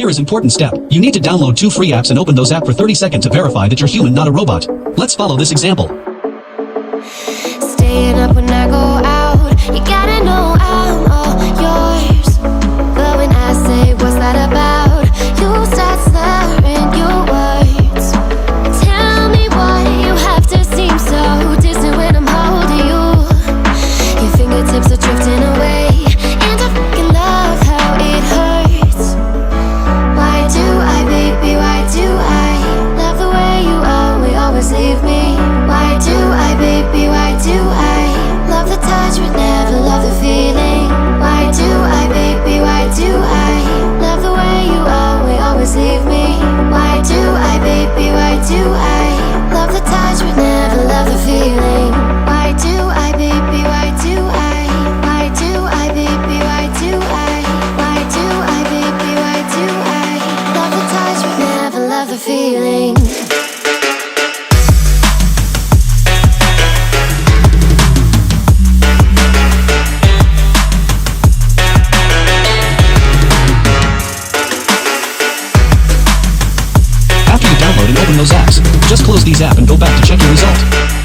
here is important step. You need to download 2 free apps and open those apps for 30 seconds to verify that you're human, not a robot. Let's follow this example. Staying up when I go out, you gotta know I'm all yours. But when I say what's that about, you start slurring your words. Tell me why you have to seem so distant when I'm holding you. Your fingertips are drifting away, and I fucking love how it hurts. Why do I, baby, why do I love the way you always leave me? Why do I, baby, why do I love the touch but never love the feeling? Why do I, baby, why do I love the way you always leave me? Why do I, baby, why do I love the touch but never love the feeling? Why do I, baby, why do I? Why do I, baby, why do I? Why do I, baby, why do I love the touch but never love the feeling? After you download and open those apps, just close these apps and go back to check your result.